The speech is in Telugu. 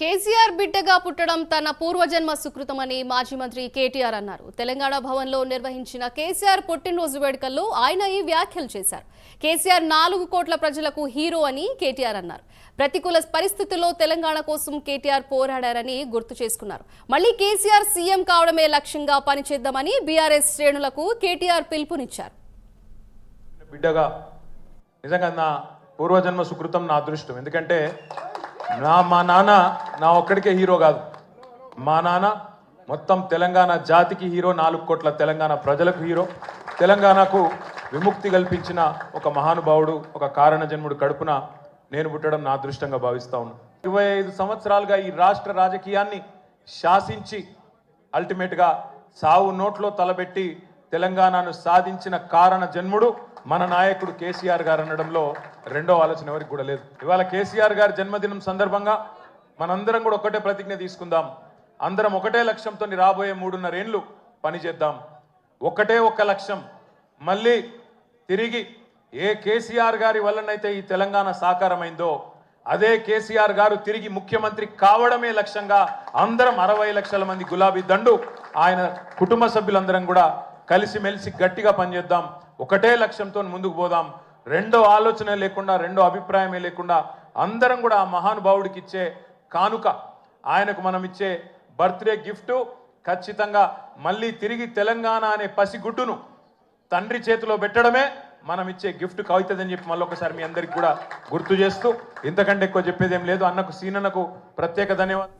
కేసీఆర్ బిడ్డగా పుట్టడం తన పూర్వజన్మ సుకృతమని మాజీ మంత్రి కేటీఆర్ అన్నారు. తెలంగాణ భవన్లో నిర్వహించిన కేసీఆర్ పుట్టినరోజు వేడుకల్లో ఆయన ఈ వ్యాఖ్యలు చేశారు. కేసీఆర్ 4 కోట్ల ప్రజలకు హీరో అని కేటీఆర్ అన్నారు. ప్రతికూల పరిస్థితుల్లో తెలంగాణ కోసం కేటీఆర్ పోరాడారని గుర్తు చేసుకున్నారు. మళ్లీ కేసీఆర్ సీఎం కావడమే లక్ష్యంగా పనిచేద్దామని బీఆర్ఎస్ శ్రేణులకు కేటీఆర్ పిలుపునిచ్చారు. బిడ్డగా నిజంగా నా పూర్వజన్మ సుకృతం, నా అదృష్టం. ఎందుకంటే మా నాన్న నా ఒక్కడికే హీరో కాదు, మా నాన్న మొత్తం తెలంగాణ జాతికి హీరో, 4 కోట్ల తెలంగాణ ప్రజలకు హీరో. తెలంగాణకు విముక్తి కల్పించిన ఒక మహానుభావుడు, ఒక కారణ జన్ముడు కడుపున నేను పుట్టడం నా అదృష్టంగా భావిస్తా ఉన్నాను. 25 సంవత్సరాలుగా ఈ రాష్ట్ర రాజకీయాన్ని శాసించి అల్టిమేట్గా సావు నోట్లో తలబెట్టి తెలంగాణను సాధించిన కారణ జన్ముడు మన నాయకుడు కేసీఆర్ గారు అనడంలో రెండో ఆలోచన ఎవరికి కూడా లేదు. ఇవాళ కేసీఆర్ గారి జన్మదినం సందర్భంగా మనందరం కూడా ఒకటే ప్రతిజ్ఞ తీసుకుందాం. అందరం ఒకటే లక్ష్యంతో రాబోయే 3.5 ఏళ్ళు పనిచేద్దాం. ఒక్క లక్ష్యం, మళ్ళీ తిరిగి ఏ కేసీఆర్ గారి వల్లనైతే ఈ తెలంగాణ సాకారమైందో అదే కేసీఆర్ గారు తిరిగి ముఖ్యమంత్రి కావడమే లక్ష్యంగా అందరం 60 లక్షల మంది గులాబీ దండు ఆయన కుటుంబ సభ్యులందరం కూడా కలిసిమెలిసి గట్టిగా పనిచేద్దాం. ఒకటే లక్ష్యంతో ముందుకు పోదాం. రెండో ఆలోచన లేకుండా, రెండో అభిప్రాయమే లేకుండా అందరం కూడా ఆ మహానుభావుడికి ఇచ్చే కానుక, ఆయనకు మనం ఇచ్చే బర్త్డే గిఫ్ట్ ఖచ్చితంగా మళ్ళీ తిరిగి తెలంగాణ అనే పసిగుడ్డును తండ్రి చేతిలో పెట్టడమే మనం ఇచ్చే గిఫ్ట్ అవుతుందని చెప్పి మళ్ళొకసారి మీ అందరికి కూడా గుర్తు చేస్తూ ఇంతకంటే ఎక్కువ చెప్పేదేం లేదు. అన్నకు సీనన్నకు ప్రత్యేక ధన్యవాదాలు.